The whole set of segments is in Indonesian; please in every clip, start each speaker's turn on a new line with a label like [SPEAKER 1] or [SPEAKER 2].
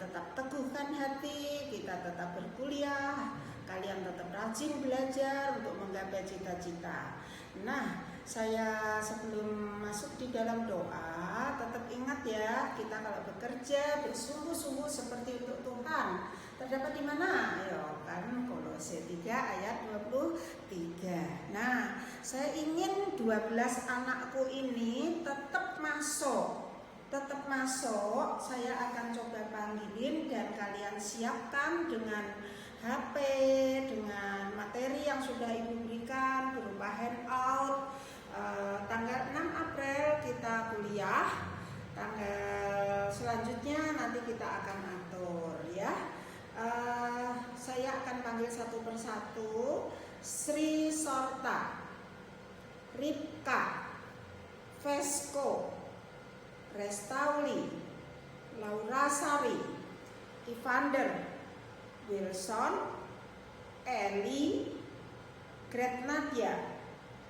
[SPEAKER 1] tetap teguhkan hati, kita tetap berkuliah, kalian tetap rajin belajar untuk menggapai cita-cita. Nah, saya sebelum masuk di dalam doa, tetap ingat ya, kita kalau bekerja bersungguh-sungguh seperti untuk Tuhan. Terdapat di mana? Ayo, kan Kolose 3 ayat 23. Nah, saya ingin 12 anakku ini tetap masuk. Saya akan coba panggilin dan kalian siapkan dengan HP, dengan materi yang sudah Ibu berikan berupa handout. Tanggal 6 April kita kuliah. Tanggal selanjutnya nanti kita akan atur ya. Saya akan panggil satu persatu. Sri Sorta, Ripka, Vesko, Restauli, Laura Sari, Evander, Wilson, Eli, Gretnadia,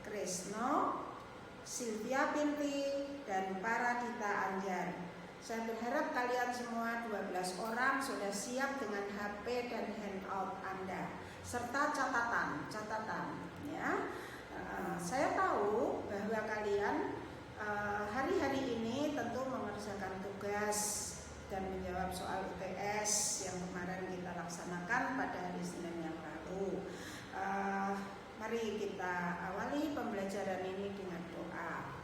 [SPEAKER 1] Krisno, Sylvia Binti, dan Paradita Anjar. Saya berharap kalian semua 12 orang sudah siap dengan HP dan handout Anda serta catatan ya. Saya tahu bahwa kalian hari-hari ini tentu mengerjakan tugas dan menjawab soal UTS yang kemarin kita laksanakan pada hari Senin yang lalu. Mari kita awali pembelajaran ini dengan doa.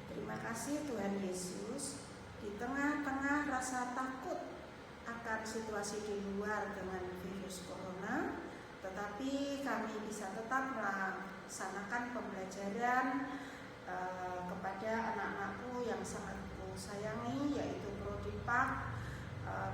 [SPEAKER 1] Terima kasih Tuhan Yesus, di tengah-tengah rasa takut akan situasi di luar dengan virus corona, tetapi kami bisa tetap melaksanakan pembelajaran kepada anak-anakku yang sangat ku sayangi, yaitu Prodipak,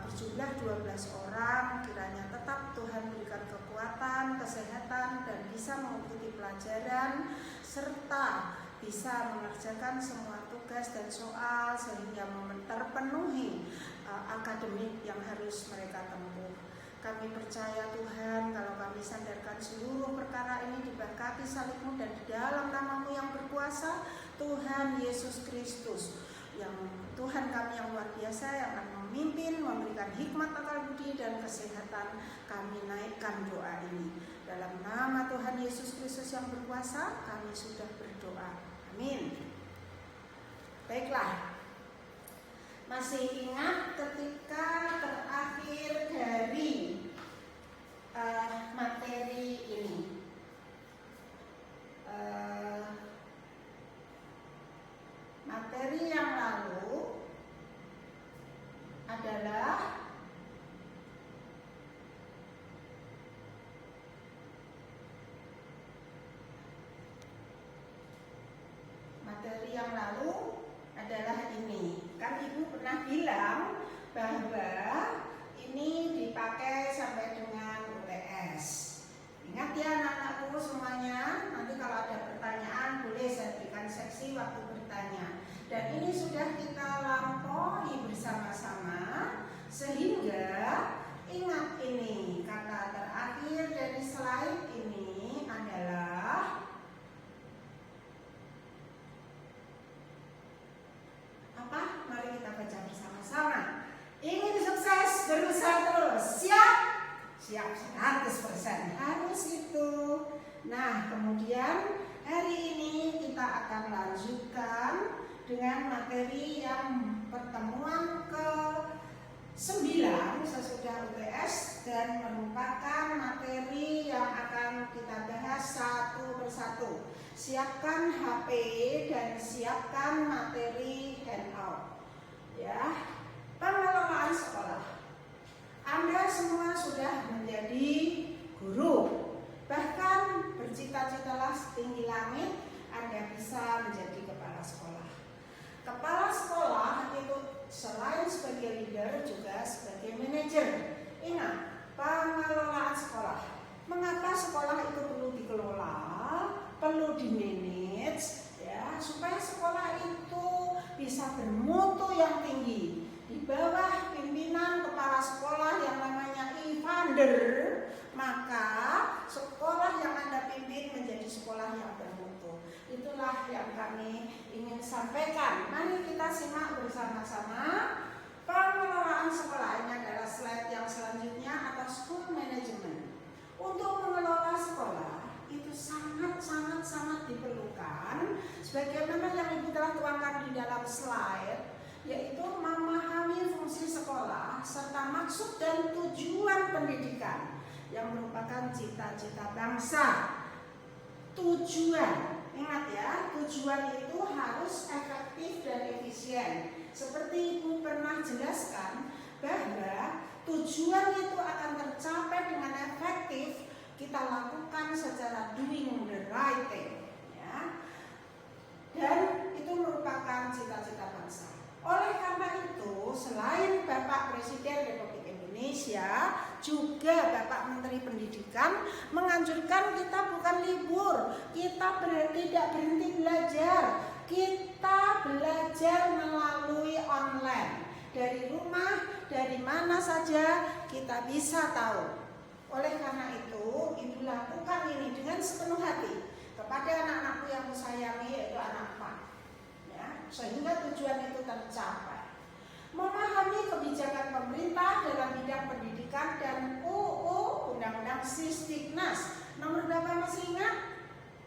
[SPEAKER 1] berjumlah 12 orang. Kiranya tetap Tuhan berikan kekuatan, kesehatan, dan bisa mengikuti pelajaran serta bisa mengerjakan semua tugas dan soal sehingga terpenuhi akademik yang harus mereka tempuh. Kami percaya Tuhan, kalau kami sandarkan seluruh perkara ini diberkati salib-Mu dan di dalam nama-Mu yang berkuasa, Tuhan Yesus Kristus, yang Tuhan kami yang luar biasa, yang akan memimpin, memberikan hikmat, akal budi, dan kesehatan. Kami naikkan doa ini dalam nama Tuhan Yesus Kristus yang berkuasa. Kami sudah berdoa, amin. Baiklah, masih ingat ketika terakhir dari materi ini, materi yang lalu adalah ini. Kan Ibu pernah bilang bahwa ini dipakai sampai dengan UTS. Ingat ya anak-anakku semuanya, nanti kalau ada pertanyaan boleh saya berikan seksi waktu bertanya. Dan ini sudah kita lampaui bersama-sama, sehingga ingat ini kata terakhir dari slide ini adalah apa? Mari kita baca bersama-sama. Ingin sukses, berusaha terus. Siap? Siap 100%. Harus itu. Nah, kemudian hari ini kita akan lanjutkan dengan materi yang pertemuan ke-9 sesudah UTS dan merupakan materi yang akan kita bahas satu persatu. Siapkan HP dan siapkan materi handout. Ya, pengelolaan sekolah. Anda semua sudah menjadi guru. Bahkan bercita-citalah setinggi langit, Anda bisa menjadi kepala sekolah. Kepala sekolah itu selain sebagai leader juga sebagai manajer. Ingat, pengelolaan sekolah. Mengapa sekolah itu perlu dikelola, perlu di-manage, ya, supaya sekolah itu bisa bermutu yang tinggi. Di bawah pimpinan kepala sekolah yang namanya Evander, maka sekolah yang Anda pimpin menjadi sekolah yang bermutu. Itulah yang kami ingin sampaikan. Mari kita simak bersama-sama pengelolaan sekolahnya. slide, yaitu memahami fungsi sekolah serta maksud dan tujuan pendidikan yang merupakan cita-cita bangsa. Tujuan, ingat ya, tujuan itu harus efektif dan efisien. Seperti Ibu pernah jelaskan bahwa tujuan itu akan tercapai dengan efektif kita lakukan secara doing the right thing, ya. Dan itu merupakan cita-cita bangsa. Oleh karena itu, selain Bapak Presiden Republik Indonesia, juga Bapak Menteri Pendidikan menganjurkan kita bukan libur, kita tidak berhenti belajar, kita belajar melalui online. Dari rumah, dari mana saja kita bisa tahu. Oleh karena itu, Ibu lakukan ini dengan sepenuh hati kepada anak-anakku yang kusayangi, yaitu anak PAK, ya, sehingga tujuan itu tercapai. Memahami kebijakan pemerintah dalam bidang pendidikan dan UU Undang-Undang Sisdiknas nomor berapa masih ingat?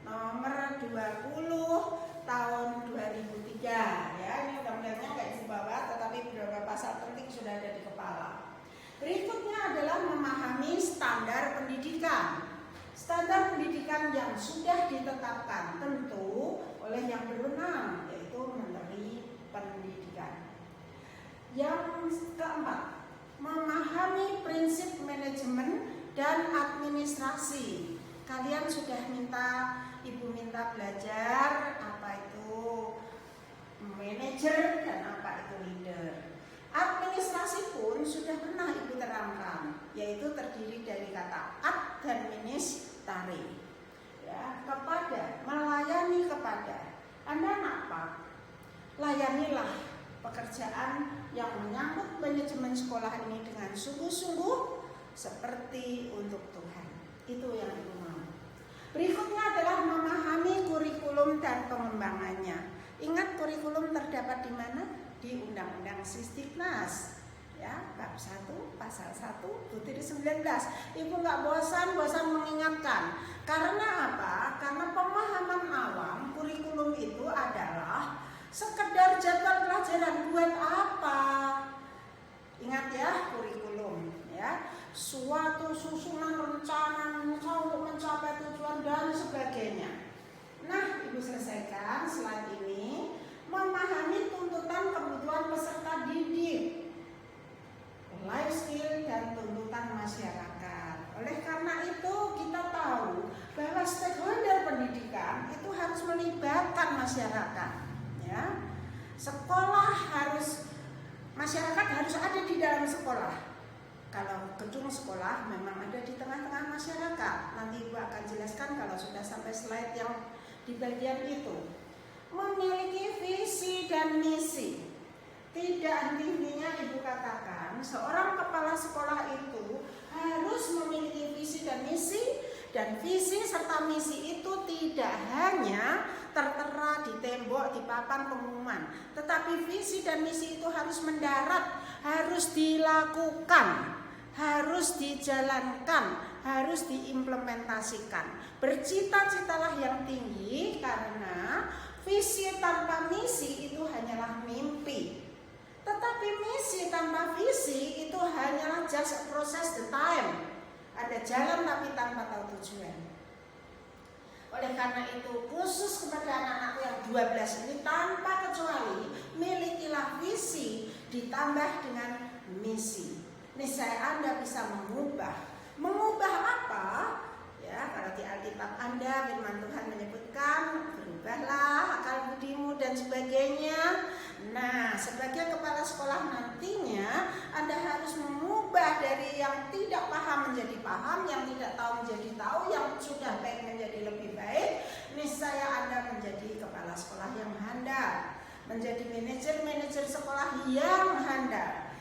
[SPEAKER 1] Nomor 20 tahun 2003, ya. Ini undang-undangnya nggak Ibu bawa, tetapi beberapa pasal penting sudah ada di kepala. Berikutnya adalah memahami standar pendidikan. Standar pendidikan yang sudah ditetapkan tentu oleh yang berwenang, yaitu Menteri Pendidikan. Yang keempat, memahami prinsip manajemen dan administrasi. Kalian sudah Ibu minta belajar apa itu manajer dan apa itu leader. Administrasi pun sudah pernah Ibu terangkan, yaitu terdiri dari kata ad dan ministari, ya, kepada, melayani kepada. Anda nampak, layanilah pekerjaan yang menyangkut manajemen sekolah ini dengan sungguh-sungguh seperti untuk Tuhan. Itu yang Ibu mau. Berikutnya adalah memahami kurikulum dan pengembangannya. Ingat kurikulum terdapat di mana? Di Undang-Undang Sisdiknas, ya, bab 1 pasal 1/19. Ibu nggak bosan mengingatkan. Karena apa? Karena pemahaman awam kurikulum itu adalah sekedar jadwal pelajaran. Buat apa? Ingat ya, kurikulum, ya, suatu susunan rencana untuk mencapai tujuan dan sebagainya. Nah, Ibu selesaikan slide ini. Memahami tuntutan kebutuhan peserta didik, life skill dan tuntutan masyarakat. Oleh karena itu kita tahu bahwa stakeholder pendidikan itu harus melibatkan masyarakat, ya. Masyarakat harus ada di dalam sekolah. Kalau gedung sekolah memang ada di tengah-tengah masyarakat. Nanti Ibu akan jelaskan kalau sudah sampai slide yang di bagian itu. Memiliki visi dan misi. Tidak henti-hentinya Ibu katakan seorang kepala sekolah itu harus memiliki visi dan misi. Dan visi serta misi itu tidak hanya tertera di tembok, di papan pengumuman, tetapi visi dan misi itu harus mendarat, harus dilakukan, harus dijalankan, harus diimplementasikan. Bercita-citalah yang tinggi, karena visi tanpa misi itu hanyalah mimpi. Tetapi misi tanpa visi itu hanyalah just a process the time. Ada jalan tapi tanpa tahu tujuan. Oleh karena itu, khusus kepada anak-anakku yang 12 ini, tanpa kecuali milikilah visi ditambah dengan misi. Niscaya Anda bisa mengubah. Mengubah apa? Ya, kalau di Alkitab Anda, firman Tuhan menyebutkan berubahlah akal budimu dan sebagainya. Nah, sebagai kepala sekolah nantinya Anda harus mengubah dari yang tidak paham menjadi paham, yang tidak tahu menjadi tahu, yang sudah baik menjadi lebih baik. Niscaya Anda menjadi kepala sekolah yang handal, menjadi manajer sekolah yang handal.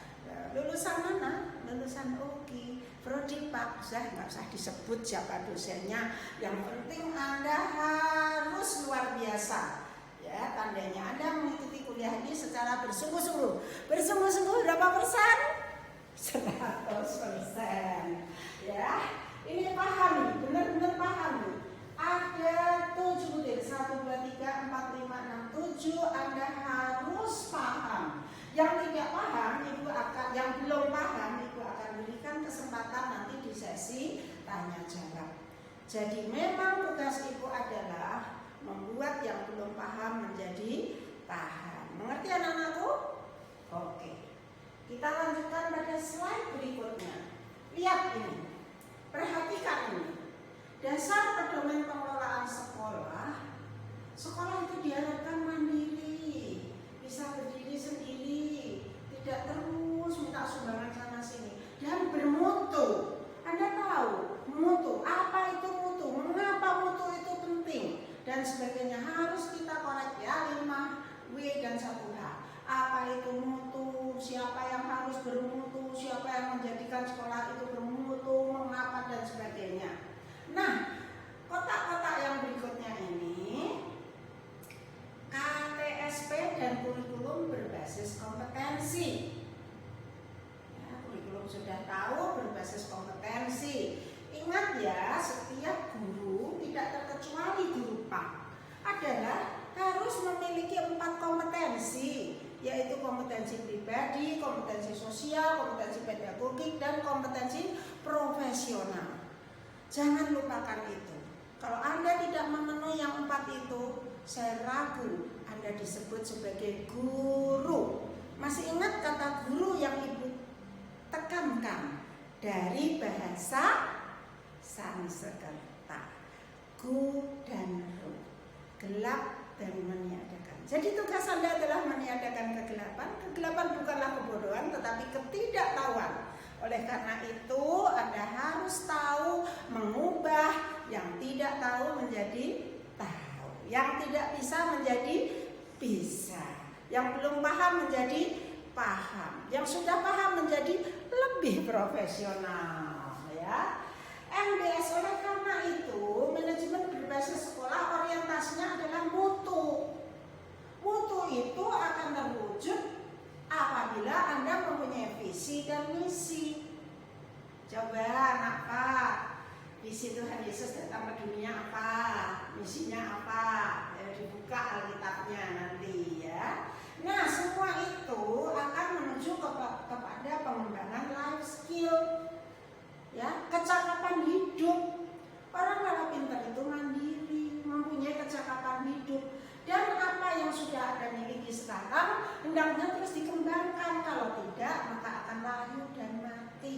[SPEAKER 1] Lulusan mana? Lulusan UGI, Prodi Pak, nggak usah disebut siapa dosennya. Yang penting Anda harus luar biasa. Ya, tandanya Anda mengikuti kuliah ini secara bersungguh-sungguh. Bersungguh-sungguh berapa persen? 100%. Ya, ini pahami, benar-benar pahami. Ada 7 butir, 1, 2, 3, 4, 5, 6, 7. Anda harus tanya jawab. Jadi memang tugas ibu adalah membuat yang belum paham menjadi paham. Mengerti anak-anakku? Oke. Kita lanjutkan pada slide berikutnya. Lihat ini. Perhatikan ini. Dasar pedoman pengelolaan sekolah. Sekolah itu diharapkan mandiri, bisa berdiri sendiri, tidak terus minta sumbangan sana sini, dan bermutu. Anda tahu mutu, apa itu mutu, mengapa mutu itu penting, dan sebagainya harus kita korek ya, 5W dan 1H. Apa itu mutu, siapa yang harus bermutu, siapa yang menjadikan sekolah itu bermutu, mengapa dan sebagainya. Nah, kotak-kotak yang berikutnya ini KTSP dan kurikulum berbasis kompetensi. Kurikulum sudah tahu berbasis kompetensi. Ingat ya, setiap guru tidak terkecuali guru PAK adalah harus memiliki 4 kompetensi, yaitu kompetensi pribadi, kompetensi sosial, kompetensi pedagogik, dan kompetensi profesional. Jangan lupakan itu. Kalau Anda tidak memenuhi yang 4 itu, saya ragu Anda disebut sebagai guru. Masih ingat kata guru yang Ibu tekankan dari bahasa Sanskerta, gu dan ru, gelap dan meniadakan. Jadi tugas Anda adalah meniadakan kegelapan. Kegelapan bukanlah kebodohan, tetapi ketidaktahuan. Oleh karena itu Anda harus tahu mengubah yang tidak tahu menjadi tahu, yang tidak bisa menjadi bisa, yang belum paham menjadi paham, yang sudah paham menjadi lebih profesional ya. MBS. Oleh karena itu manajemen berbasis sekolah orientasinya adalah mutu. Mutu itu akan terwujud apabila Anda mempunyai visi dan misi. Coba anak Pak, visi Tuhan Yesus datang ke dunia apa? Misinya apa? Ya, dibuka Alkitabnya nanti ya. Nah, semua itu akan menuju kepada pengembangan life skill, ya, kecakapan hidup. Orang kalau pintar itu mandiri, mempunyai kecakapan hidup, dan apa yang sudah Anda miliki sekarang hendaknya terus dikembangkan. Kalau tidak, maka akan layu dan mati.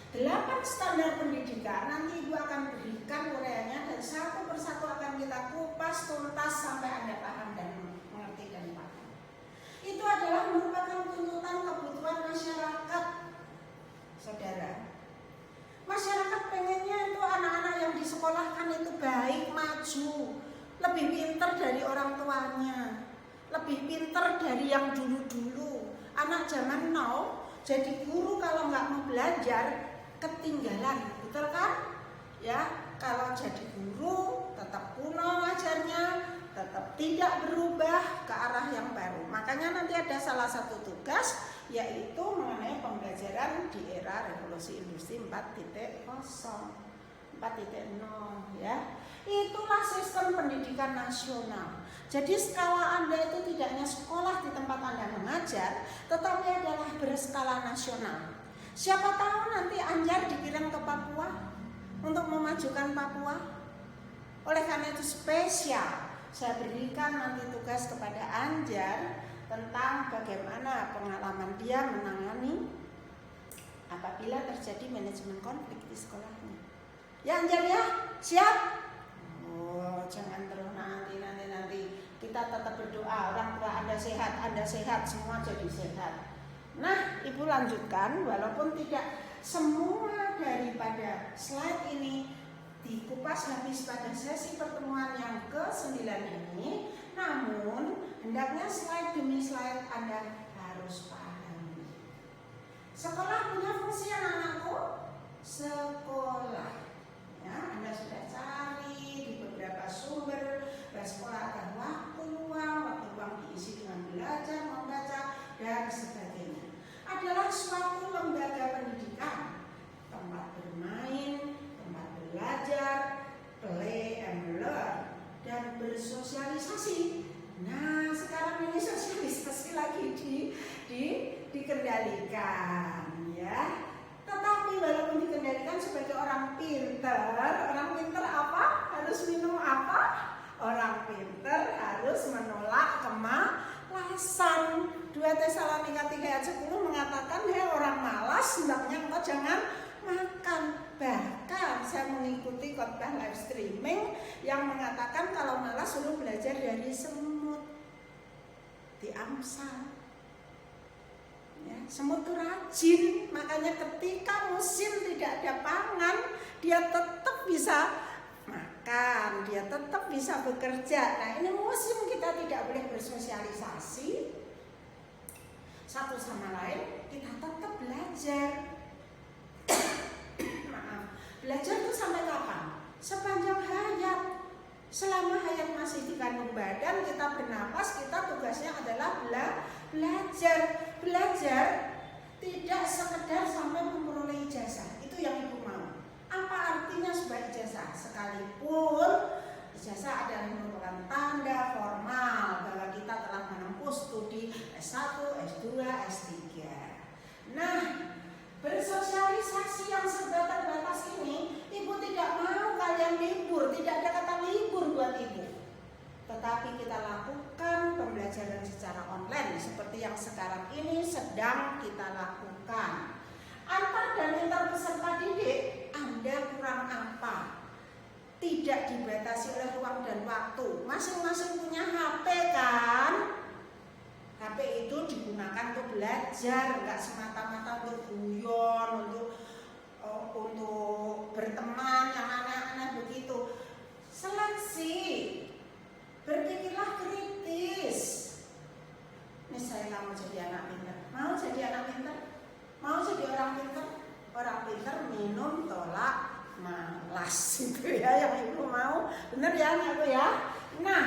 [SPEAKER 1] 8 standar pendidikan nanti Ibu akan berikan uraiannya dan satu persatu akan kita kupas tuntas sampai Anda paham dan mengerti dan paham. Itu adalah merupakan tuntutan kebutuhan masyarakat, saudara. Masyarakat pengennya itu anak-anak yang disekolahkan itu baik, maju, lebih pintar dari orang tuanya, lebih pintar dari yang dulu-dulu. Anak zaman now jadi guru kalau nggak mau belajar ketinggalan, betul kan? Ya, kalau jadi guru tetap kuno ngajarnya, tetap tidak berubah ke arah yang baru. Makanya nanti ada salah satu tugas yaitu mengenai pembelajaran di era revolusi industri 4.0, 4.0 ya. Itulah sistem pendidikan nasional. Jadi skala Anda itu tidak hanya sekolah di tempat Anda mengajar, tetapi adalah berskala nasional. Siapa tahu nanti Anjar dikirim ke Papua untuk memajukan Papua. Oleh karena itu spesial saya berikan nanti tugas kepada Anjar tentang bagaimana pengalaman dia menangani apabila terjadi manajemen konflik di sekolahnya. Ya Anjar ya, siap? Oh, jangan terus nanti. Kita tetap berdoa, orang tua Anda sehat, semua jadi sehat. Nah, Ibu lanjutkan, walaupun tidak semua daripada slide ini dikupas habis pada sesi pertemuan yang ke-9 ini, namun hendaknya slide demi slide Anda harus pahami. Sekolah punya fungsi anak-anakku? Sekolah. Ya, Anda sudah cari di beberapa sumber bahwa sekolah ada waktu luang diisi dengan belajar, membaca, dan sebagainya. Adalah suatu lembaga pendidikan, tempat bermain, tempat belajar, play and learn, dan bersosialisasi. Nah, sekarang ini sosialisasi lagi dikendalikan, ya. Tetapi walaupun dikendalikan diajarkan sebagai orang pinter. Orang pinter apa? Harus minum apa? Orang pinter harus menolak kemalasan. 2 Tesalonika 3 ayat 10 mengatakan, hei orang malas, hendaknya engkau jangan makan. Bahkan saya mengikuti khotbah live streaming yang mengatakan kalau malas suruh belajar dari semut di Amsal. Ya, semut itu rajin, makanya ketika musim tidak ada pangan, dia tetap bisa makan, dia tetap bisa bekerja. Nah, ini musim kita tidak boleh bersosialisasi satu sama lain, kita tetap belajar. Maaf, belajar itu sampai kapan? Sepanjang hayat. Selama hayat masih di kandung badan, kita bernapas, kita tugasnya adalah belajar. Belajar tidak sekedar sampai memperoleh ijazah. Itu yang ibu mau. Apa artinya sebuah ijazah? Sekalipun ijazah adalah merupakan tanda formal bahwa kita telah menempuh studi S1, S2, S3. Nah, bersosialisasi yang serba terbatas ini, ibu tidak mau kalian libur, tidak ada kata libur buat ibu. Tetapi kita lakukan pembelajaran secara online seperti yang sekarang ini sedang kita lakukan. Antar dan inter peserta didik, Anda kurang apa? Tidak dibatasi oleh ruang dan waktu. Masing-masing punya HP kan? HP itu digunakan untuk belajar, enggak semata-mata untuk guyon, untuk berteman yang aneh-aneh begitu. Seleksi, berpikirlah kritis. Ini saya nggak mau jadi anak pintar. Mau jadi anak pintar? Mau jadi orang pintar? Orang pintar minum tolak malas itu ya yang ibu mau. Bener ya anakku ya? Nah,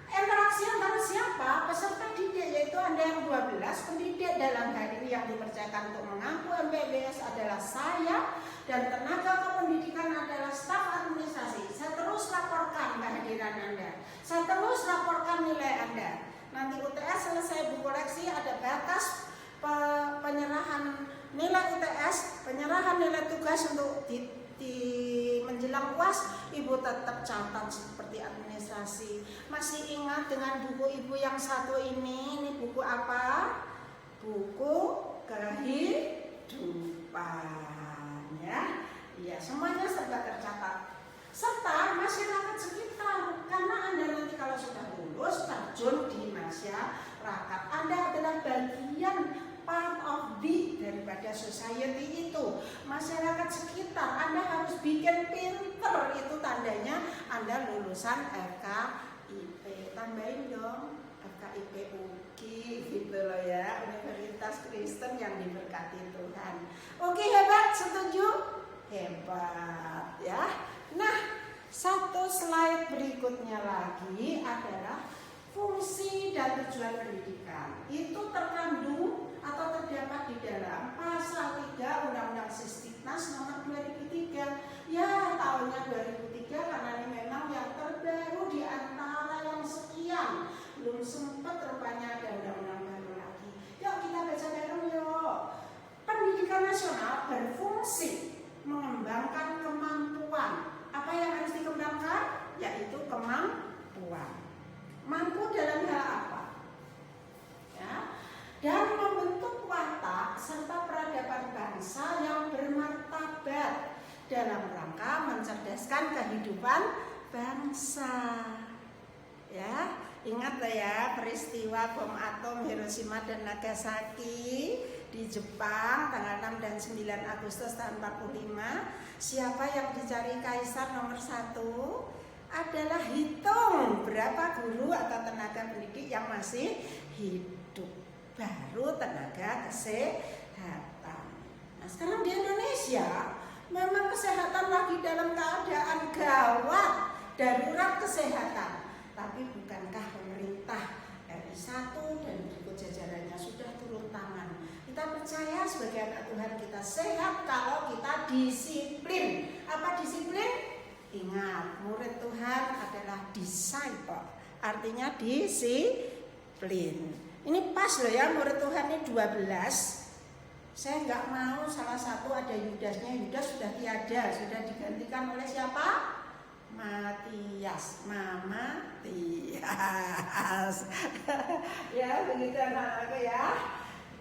[SPEAKER 1] interaksi antara siapa? Peserta didik, yaitu Anda yang 12, pendidik dalam hal ini yang dipercayakan untuk mengaku MPBS adalah saya, dan tenaga kependidikan adalah staf administrasi. Saya terus laporkan kehadiran Anda, saya terus laporkan nilai Anda. Nanti UTS selesai buku koleksi, ada batas penyerahan nilai UTS, penyerahan nilai tugas untuk di menjelang UAS, ibu tetap catat seperti administrasi. Masih ingat dengan buku ibu yang satu ini buku apa? Buku kehidupan, ya. Iya, semuanya serba tercatat. Serta masyarakat sekitar, karena Anda nanti kalau sudah lulus terjun di masyarakat, Anda adalah bagian part of the daripada society itu. Masyarakat sekitar, Anda harus bikin pinter, itu tandanya Anda lulusan FKIP. Tambahin dong FKIP UKI gitu loh ya, Universitas Kristen yang diberkati Tuhan. Oke, hebat, setuju? Hebat ya. Nah, satu slide berikutnya lagi adalah fungsi dan tujuan pendidikan. Itu terkandung atau terdapat di dalam pasal 3 Undang-Undang Sisdiknas nomor 2003. Ya, tahunnya 2003 karena ini memang yang terbaru di antara yang sekian. Belum sempat rupanya ada undang-undang baru lagi. Yuk kita baca bareng yuk. Pendidikan nasional berfungsi mengembangkan kemampuan. Apa yang harus dikembangkan? Yaitu kemampuan. Mampu dalam hal apa? Ya, dan membentuk watak serta peradaban bangsa yang bermartabat dalam rangka mencerdaskan kehidupan bangsa. Ya, ingat ya peristiwa bom atom Hiroshima dan Nagasaki di Jepang tanggal 6 dan 9 Agustus tahun 45. Siapa yang dicari kaisar nomor 1? Adalah hitung berapa guru atau tenaga pendidik yang masih hidup, baru tenaga kesehatan. Nah, sekarang di Indonesia memang kesehatan lagi dalam keadaan gawat, darurat kesehatan. Tapi bukankah pemerintah RI 1 dan berikut jajarannya sudah turun tangan? Kita percaya sebagai anak Tuhan kita sehat kalau kita disiplin. Apa disiplin? Ingat, murid Tuhan adalah disciple, artinya disiplin. Ini pas loh ya, murid Tuhan ini 12. Saya nggak mau salah satu ada Yudasnya. Yudas sudah tiada, sudah digantikan oleh siapa? Matias, Mama Tias. Ya, begitu anak-anakku ya.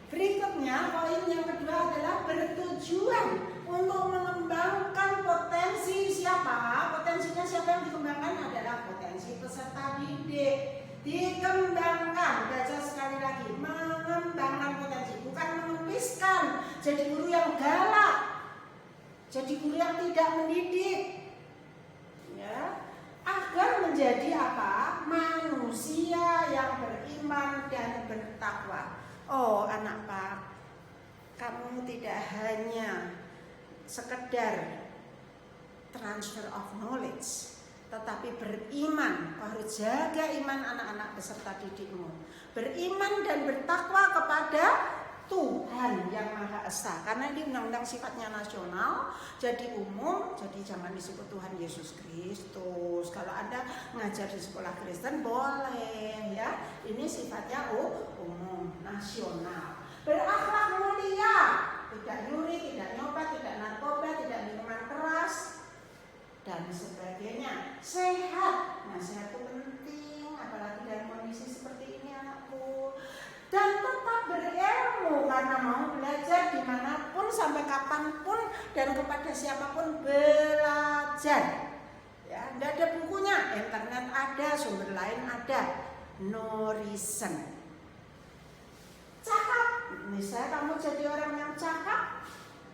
[SPEAKER 1] Berikutnya, poin yang kedua adalah bertujuan untuk mengembangkan potensi siapa? Potensinya siapa yang dikembangkan adalah potensi peserta didik. Dikembangkan, baca sekali lagi, mengembangkan potensi, bukan mengepiskan. Jadi guru yang galak, jadi guru yang tidak mendidik. Ya, agar menjadi apa? Manusia yang beriman dan bertakwa. Oh anak Pak, kamu tidak hanya sekedar transfer of knowledge, tetapi beriman. Kau harus jaga iman anak-anak peserta didikmu. Beriman dan bertakwa kepada Tuhan yang Maha Esa. Karena ini undang-undang sifatnya nasional, jadi umum, jadi jangan disebut Tuhan Yesus Kristus. Kalau Anda ngajar di sekolah Kristen boleh ya. Ini sifatnya umum, nasional. Berakhlak mulia, tidak nyuri, tidak nyobat, tidak narkoba, tidak minuman keras dan sebagainya. Sehat. Nah, sehat itu penting, apalagi dalam kondisi seperti ini anakku. Dan tetap berilmu karena mau belajar dimanapun sampai kapanpun dan kepada siapapun belajar. Ya, tidak ada bukunya, internet ada, sumber lain ada. No reason. Cakap, misalnya kamu jadi orang yang cakap,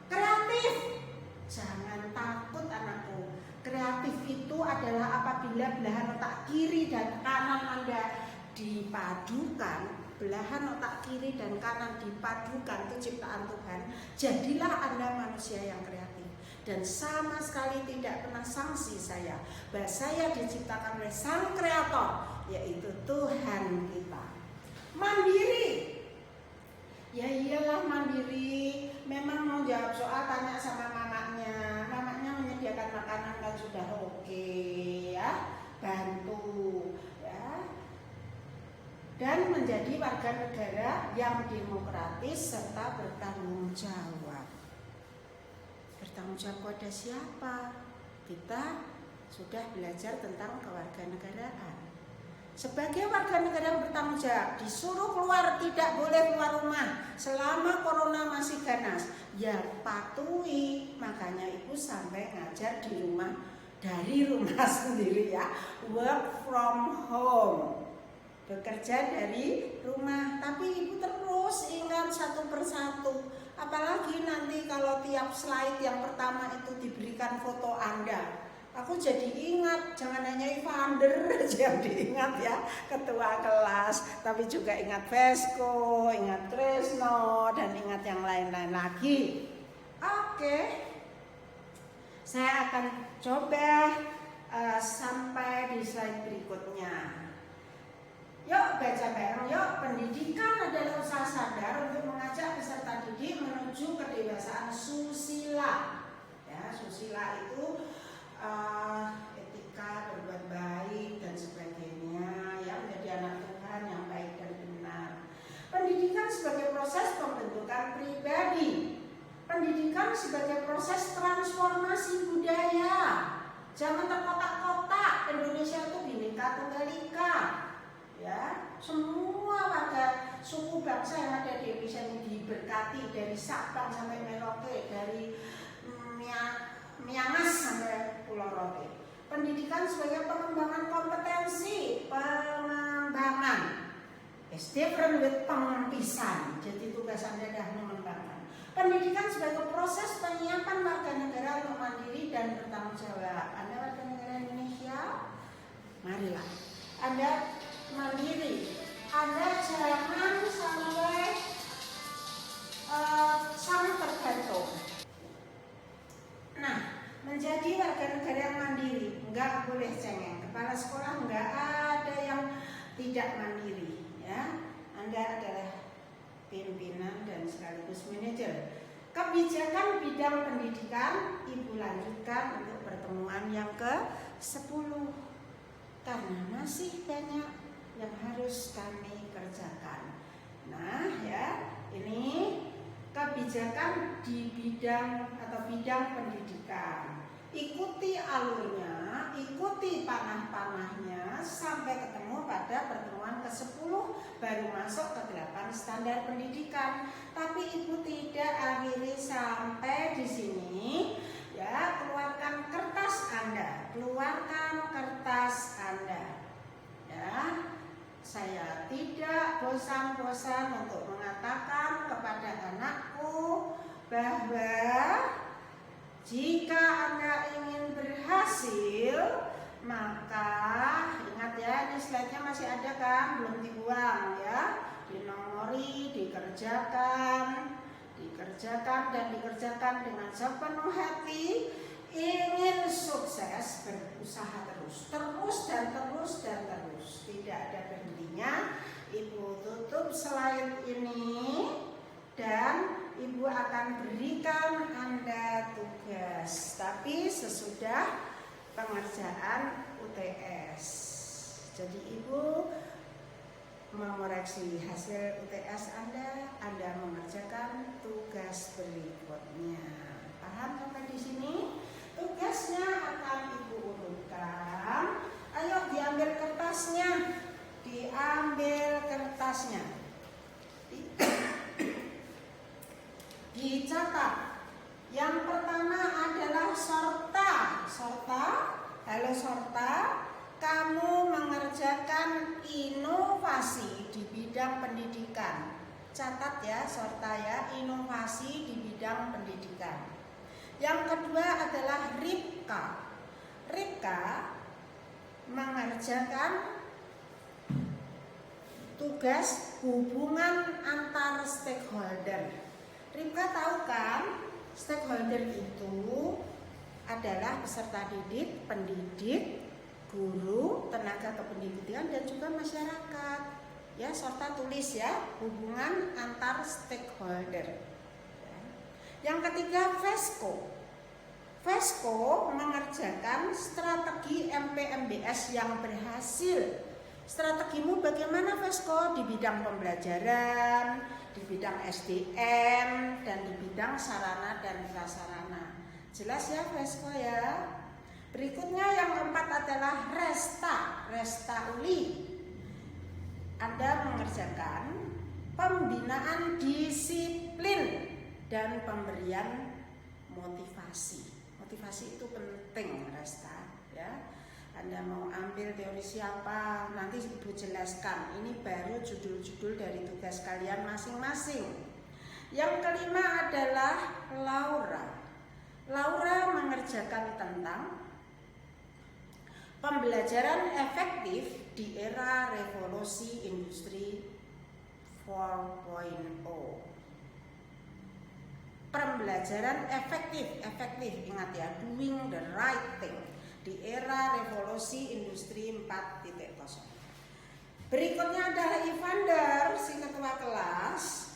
[SPEAKER 1] kreatif. Jangan takut anakku. Kreatif itu adalah apabila belahan otak kiri dan kanan Anda dipadukan. Belahan otak kiri dan kanan dipadukan, itu ciptaan Tuhan. Jadilah Anda manusia yang kreatif. Dan sama sekali tidak pernah sanksi saya bahwa saya diciptakan oleh Sang Kreator, yaitu Tuhan kita. Mandiri. Ya iyalah mandiri. Memang mau jawab soal tanya sama mamanya. Mamanya menyediakan makanan kan sudah oke ya. Bantu ya. Dan menjadi warga negara yang demokratis serta bertanggung jawab. Bertanggung jawab kepada siapa? Kita sudah belajar tentang kewarganegaraan. Sebagai warga negara yang bertanggung jawab, disuruh keluar, tidak boleh keluar rumah selama corona masih ganas. Ya patuhi, makanya ibu sampai ngajar di rumah, dari rumah sendiri ya. Work from home, bekerja dari rumah. Tapi ibu terus ingat satu persatu. Apalagi nanti kalau tiap slide yang pertama itu diberikan foto Anda. Aku jadi ingat, jangan hanya Evander yang diingat ya, ketua kelas, tapi juga ingat Vesko, ingat Tresno, dan ingat yang lain-lain lagi. Oke, saya akan coba sampai di slide berikutnya. Yuk baca bareng, yuk. Pendidikan adalah usaha sadar untuk mengajak peserta didik menuju kedewasaan susila. Ya, susila itu etika, berbuat baik dan sebagainya, yang menjadi anak Tuhan yang baik dan benar. Pendidikan sebagai proses pembentukan pribadi. Pendidikan sebagai proses transformasi budaya. Jangan terkotak-kotak. Indonesia itu Bhinneka Tunggal Ika. Ya, semua warga suku bangsa yang ada di Indonesia ini diberkati, dari Sabang sampai Merauke, dari Miangas sampai Pulau Rote. Pendidikan sebagai pengembangan kompetensi, pengembangan. It's different with pengempisan. Jadi tugas Anda adalah mengembangkan. Pendidikan sebagai proses penyiapan warga negara untuk mandiri dan bertanggung jawab. Anda warga negara Indonesia, marilah Anda mandiri. Anda jangan sampai sangat tergantung. Nah, menjadi warga negara yang mandiri, enggak boleh cengeng. Kepala sekolah enggak ada yang tidak mandiri, ya. Anda adalah pimpinan dan sekaligus manajer. Kebijakan bidang pendidikan Ibu lanjutkan untuk pertemuan yang ke-10 karena masih banyak yang harus kami kerjakan. Nah, ya, ini kebijakan kebijakan di bidang atau bidang pendidikan. Ikuti alurnya, ikuti panah-panahnya sampai ketemu pada pertemuan ke-10 baru masuk ke 8 standar pendidikan. Tapi Ibu tidak akhiri sampai di sini. Ya, keluarkan kertas Anda, keluarkan kertas Anda. Ya, saya tidak bosan-bosan untuk mengatakan kepada anakku bahwa jika Anda ingin berhasil, maka ingat ya, ini slide-nya masih ada kan, belum dibuang ya. Dinomori, dikerjakan dan dikerjakan dengan sepenuh hati. Ingin sukses, berusaha terus dan terus, tidak ada berhentinya. Ibu tutup slide ini dan Ibu akan berikan Anda tugas, tapi sesudah pengerjaan UTS. Jadi Ibu mengoreksi hasil UTS Anda mengerjakan tugas berikutnya. Paham sampai di sini? Tugasnya akan Ibu urutkan. Ayo diambil kertasnya. Dicatat. Yang pertama adalah Sorta. Halo Sorta, kamu mengerjakan inovasi di bidang pendidikan. Catat ya Sorta ya, inovasi di bidang pendidikan. Yang kedua adalah Ripka mengerjakan tugas hubungan antar stakeholder. Ripka tahu kan, stakeholder itu adalah peserta didik, pendidik, guru, tenaga kependidikan dan juga masyarakat. Ya, Sorta tulis ya, hubungan antar stakeholder. Yang ketiga Vesco mengerjakan strategi MPMBS yang berhasil. Strategimu bagaimana Vesco? Di bidang pembelajaran, di bidang SDM, dan di bidang sarana dan prasarana. Jelas ya Vesco ya. Berikutnya yang keempat adalah Resta Uli. Anda mengerjakan pembinaan disiplin dan pemberian motivasi. Motivasi itu penting Resta ya. Anda mau ambil teori siapa, nanti Ibu jelaskan. Ini baru judul-judul dari tugas kalian masing-masing. Yang kelima adalah Laura mengerjakan tentang pembelajaran efektif di era revolusi industri 4.0. Pembelajaran efektif, ingat ya, doing the right thing di era revolusi industri 4.0. Berikutnya adalah Evander, si ketua kelas,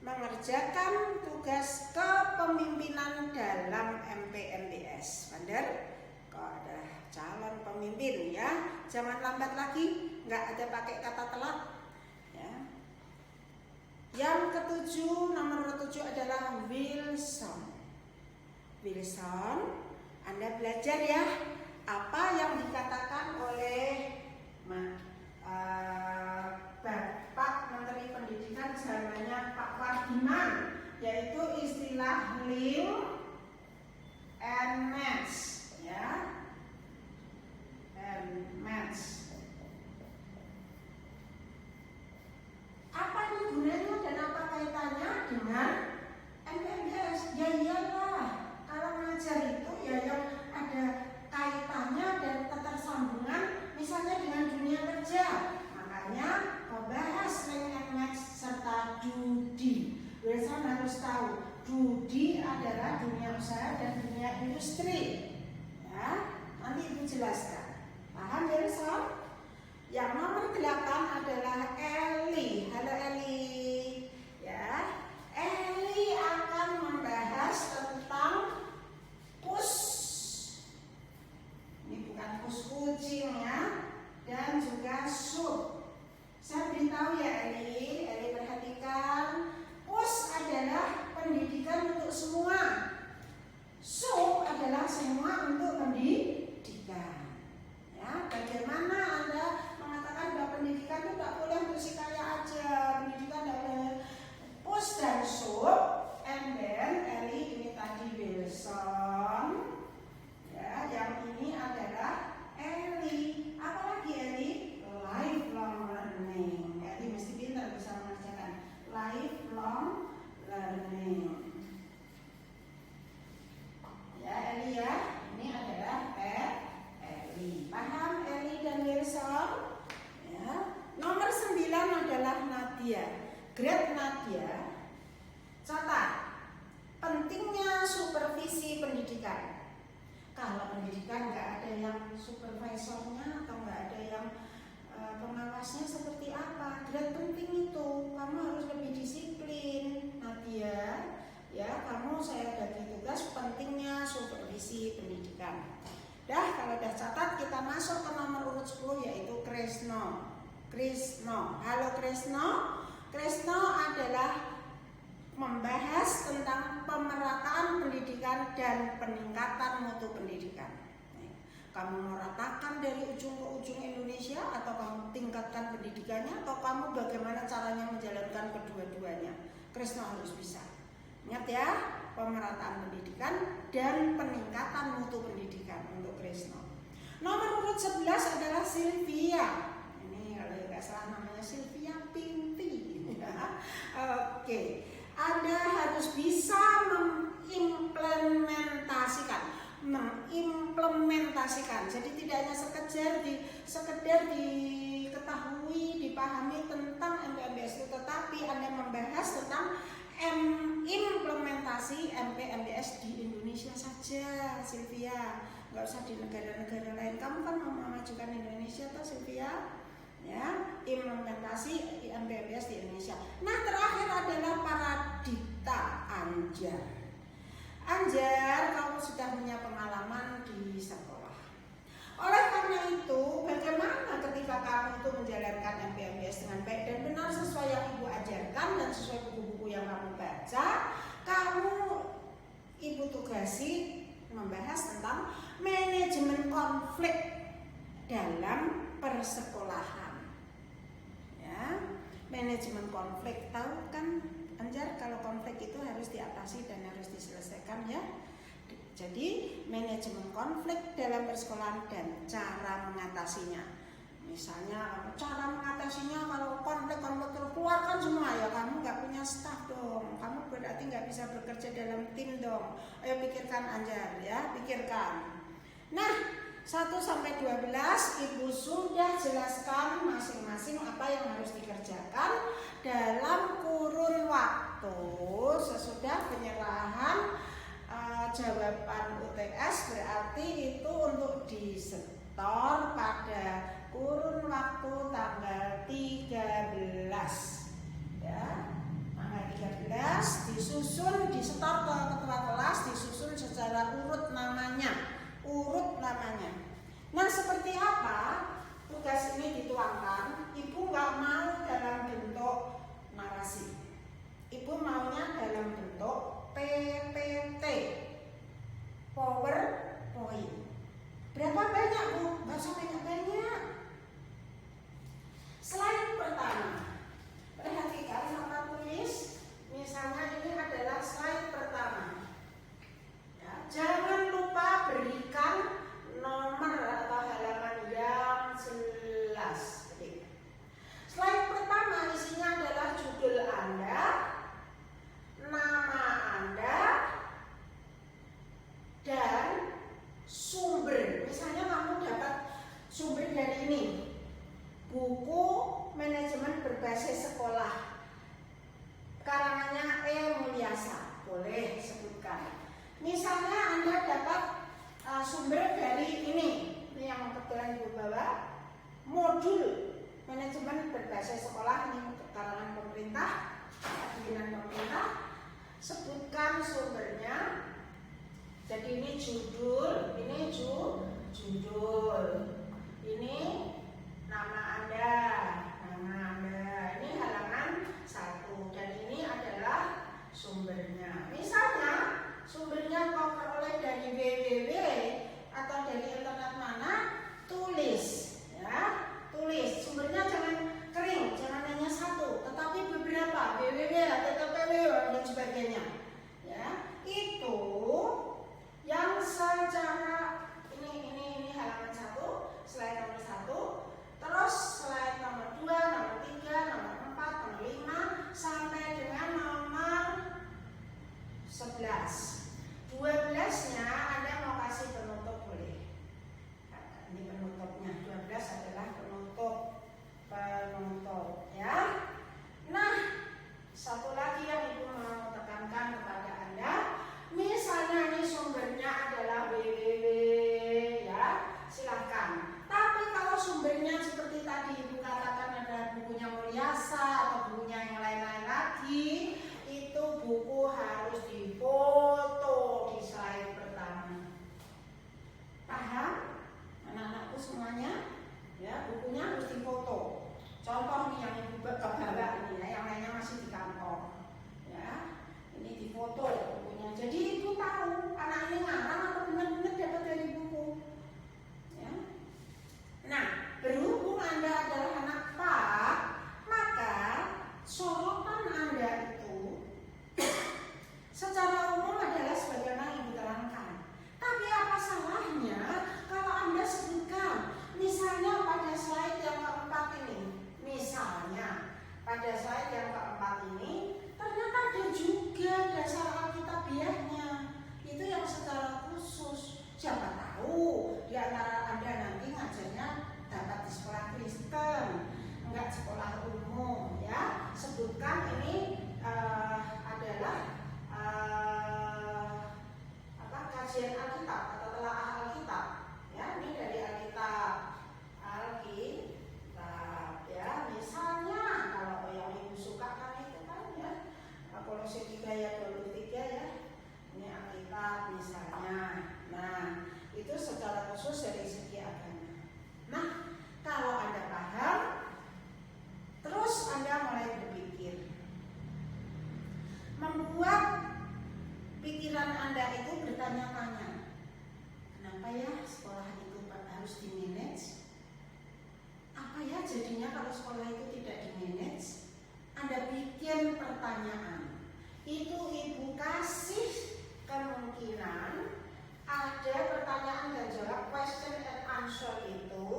[SPEAKER 1] mengerjakan tugas kepemimpinan dalam MPMBS. Evander, kok ada calon pemimpin ya, jangan lambat lagi, nggak ada pakai kata telat. Ya. Yang ketujuh, nomor ketujuh adalah Wilson. Anda belajar ya apa yang dikatakan oleh Bapak Menteri Pendidikan zamannya Pak Wardiman, yaitu istilah link and match ya. Match. Apa nih gunanya dan apa kaitannya dengan MPMBS? Ya iyalah, kalau mengajar itu ya yang ada kaitannya dan ketersambungan misalnya dengan dunia kerja. Makanya membahas link and match serta Dudi. Wilson harus tahu Dudi adalah dunia usaha dan dunia industri. Ya, nanti Ibu jelaskan. Paham Wilson? Yang nomor 8 adalah Eli. Halo Eli. Ya, Eli akan membahas tentang push. Ini bukan push kucing ya, dan juga sub. Saya beritahu ya Eli perhatikan, push adalah pendidikan untuk semua. So adalah semua untuk pendidikan. Ya, bagaimana Anda mengatakan bahwa pendidikan itu tak boleh untuk si kaya aja, pendidikan tidak boleh. Push dan shove, and then Ellie ini tadi Wilson. Ya, yang ini adalah Ellie. Apalagi Ellie? Lifelong learning. Ellie mesti pintar bisa mengerjakan lifelong learning. Ya, Ellie ya. Ini adalah Ellie. Paham Ellie dan Wilson? Ya. Nomor 9 adalah Nadia. Grade Nadia. Catat. Pentingnya supervisi pendidikan. Kalau pendidikan nggak ada yang supervisornya atau nggak ada yang pengawasnya seperti apa, grade penting itu. Kamu harus lebih disiplin, Nadia. Ya, kamu saya bagi tugas pentingnya supervisi pendidikan. Kalau udah catat, kita masuk ke nomor urut 10 yaitu Kresno. Halo Kresno. Kresno adalah membahas tentang pemerataan pendidikan dan peningkatan mutu pendidikan. Kamu meratakan dari ujung ke ujung Indonesia, atau kamu tingkatkan pendidikannya, atau kamu bagaimana caranya menjalankan kedua-duanya. Kresno harus bisa. Ingat ya, pemerataan pendidikan dan peningkatan mutu pendidikan untuk Kresno. Nomor urut 11 adalah Sylvia. Ini kalau nggak salah namanya Sylvia Pinti. Oke. Anda harus bisa mengimplementasikan. Jadi tidak hanya sekedar diketahui, dipahami tentang MPMBS itu, tetapi Anda membahas tentang implementasi MPMBS di Indonesia saja, Sylvia. Nggak usah di negara-negara lain. Kamu kan mau memajukan Indonesia toh, Sylvia? Ya, implementasi MPMBS di Indonesia. Nah, terakhir adalah Paradita Anjar. Anjar, kamu sudah punya pengalaman di sekolah. Oleh karena itu, bagaimana ketika kamu itu menjalankan MPMBS dengan baik dan benar sesuai yang Ibu ajarkan dan sesuai buku-buku yang kamu baca, Ibu tugasi membahas tentang manajemen konflik dalam persekolahan. Manajemen konflik, tahu kan Anjar, kalau konflik itu harus diatasi dan harus diselesaikan ya. Jadi manajemen konflik dalam persekolahan dan cara mengatasinya. Misalnya cara mengatasinya, kalau konflik keluarkan semua ya, kamu nggak punya staf dong, kamu berarti nggak bisa bekerja dalam tim dong. Ayo pikirkan Anjar ya, pikirkan. Nah, 1-12 Ibu sudah jelaskan masing-masing apa yang harus dikerjakan dalam kurun waktu sesudah penyerahan jawaban UTS, berarti itu untuk disetor pada kurun waktu tanggal 13 ya. Tanggal 13 disetor ke ketua kelas, disusun secara urut namanya. Nah, seperti apa tugas ini dituangkan? Ibu nggak mau dalam bentuk narasi. Ibu maunya dalam bentuk PPT, PowerPoint. Berapa banyak Bu? Nggak usah banyak-banyak. Slide pertama. Perhatikan sama tulis. Misalnya ini adalah slide pertama. Ya, jangan lupa berikan nomor atau halaman yang jelas. Slide pertama isinya adalah judul Anda, nama Anda, dan sumber. Misalnya kamu dapat sumber dari ini, buku manajemen berbasis sekolah, karangannya E. Mulyasa, boleh sebutkan. Misalnya Anda dapat sumber dari ini yang kebetulan Ibu bawa, modul manajemen berbasis sekolah, ini karangan pemerintah, bikinan pemerintah. Sebutkan sumbernya. Jadi ini judul, ini nama Anda, ini halaman 1, dan ini adalah sumbernya. Misalnya Itu secara khusus dari segi agama. Nah, kalau Anda paham, terus Anda mulai berpikir, membuat pikiran Anda itu bertanya-tanya, kenapa ya sekolah itu harus di-manage? Apa ya jadinya kalau sekolah itu tidak di-manage? Anda bikin pertanyaan. Itu Ibu kasih kemungkinan ada pertanyaan dan jawab, question and answer itu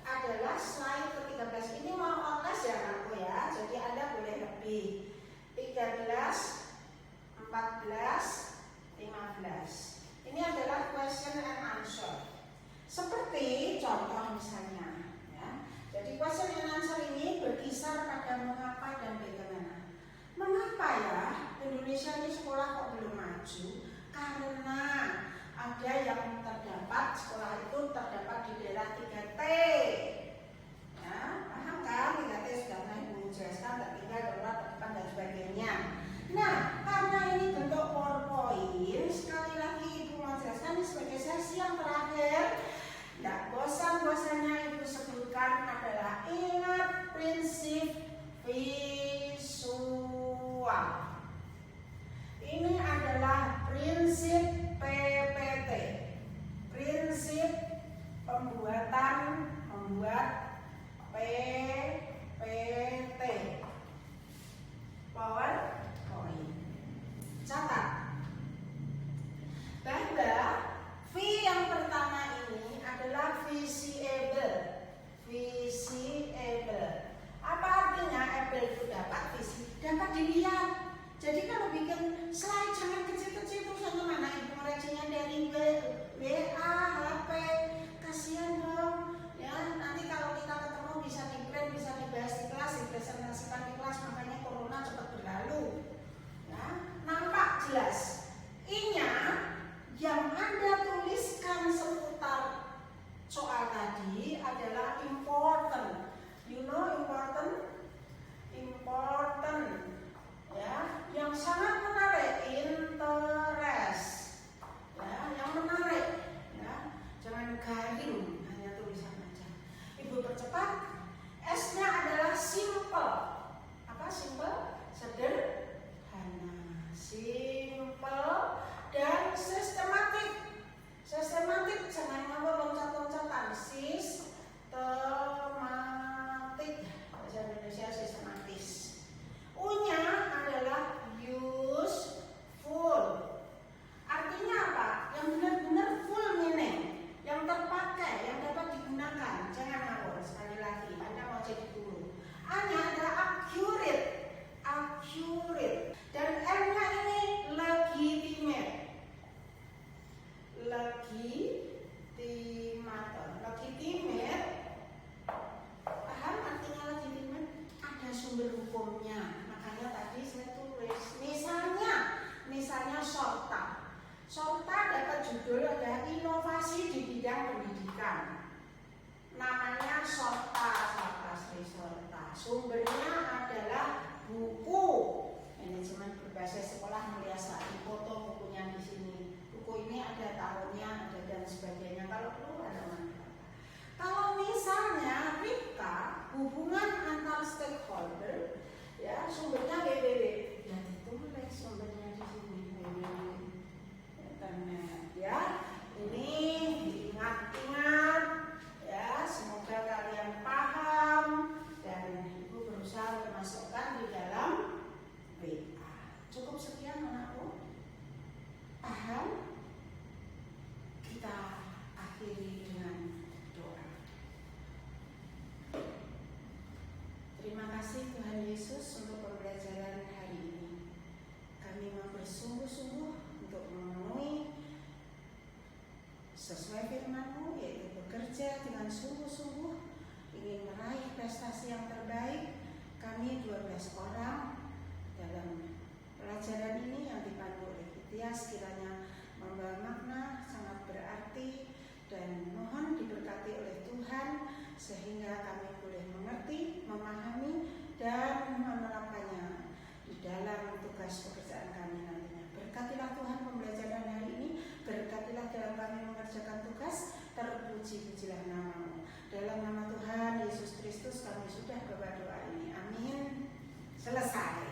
[SPEAKER 1] adalah slide ke-13. Ini mau online ya anakku ya, jadi Anda boleh lebih. 13, 14, 15. Ini adalah question and answer. Seperti contoh misalnya ya. Jadi question and answer ini berkisar pada mengapa dan bagaimana. Mengapa ya Indonesia ini sekolah kok belum maju? Karena ada yang terdapat, sekolah itu terdapat di daerah 3T ya, paham kan? 3T sudah pernah Ibu jelaskan, tertinggal, darurat, terdepan dan sebagainya. Nah, karena ini bentuk PowerPoint, sekali lagi Ibu mau jelaskan ini sebagai sesi yang terakhir. Tidak bosan-bosannya Ibu sebutkan adalah ingat prinsip visual. Ini adalah prinsip PPT, prinsip membuat PPT, PowerPoint. Catat bahwa V yang pertama ini adalah visible. Apa artinya able itu dapat, visi dapat dilihat. Jadi kalau bikin slide jangan kecil-kecil tulisannya, mana Ibu ngoreksinya dari WA, HP, kasihan dong. Ya, nanti kalau kita ketemu bisa di-print, bisa dibahas di kelas, dipresentasikan di kelas, makanya corona cepat berlalu. Ya, nampak jelas. I-nya yang Anda tuliskan seputar soal tadi adalah important. You know important? Important. Ya, yang sangat menarik, interest. Ya, yang menarik. Ya, jangan garing, hanya tulisan aja. Ibu percepat. S-nya adalah simple. Apa simple? Sederhana. Simple dan sistematik. Sistematik, jangan ngomong loncat-loncatan. Sistematik. Bahasa Indonesia sistematis. U-nya adalah useful. Artinya apa? Yang benar-benar full meaning, yang terpakai, yang dapat digunakan. Jangan ngawur, sekali lagi, Anda mau jadi guru. A-nya adalah accurate. Dan M-nya ini legitimate. Legitimate. Paham artinya legitimate? Ada sumber hukumnya. Makanya tadi saya tulis. Misalnya Sorta. Sorta dapat judul ada inovasi di bidang pendidikan. Namanya Sorta. Sumbernya adalah buku manajemen berbasis sekolah Mulia Sari. Foto bukunya di sini. Buku ini ada tahunnya, ada dan sebagainya. Kalau perlu ada manfaat. Kalau misalnya RIPKA, hubungan antar stakeholder, ya sumbernya www. Ya ditulis sumbernya di sini internet. Ya, ini diingat-ingat. Ya, semoga kalian paham dan Ibu berusaha memasukkan di dalam WA. Cukup sekian anakku. Paham? Kita akhiri dengan doa. Terima kasih Tuhan Yesus untuk pembelajaran hari ini. Kami mau bersungguh-sungguh untuk memenuhi sesuai firman-Mu, yaitu bekerja dengan sungguh-sungguh, ingin meraih prestasi yang terbaik. Kami 12 orang dalam pelajaran ini yang dipandu oleh Tias kiranya membawa makna sangat berarti dan mohon diberkati oleh Tuhan sehingga kami boleh mengerti, memahami dan menerapkannya di dalam tugas pekerjaan kami nantinya. Berkatilah Tuhan pembelajaran hari ini, berkatilah dalam kami mengerjakan tugas, terpuji-pujilah nama-Mu. Dalam nama Tuhan Yesus Kristus kami sudah berdoa doa ini. Amin. Selesai.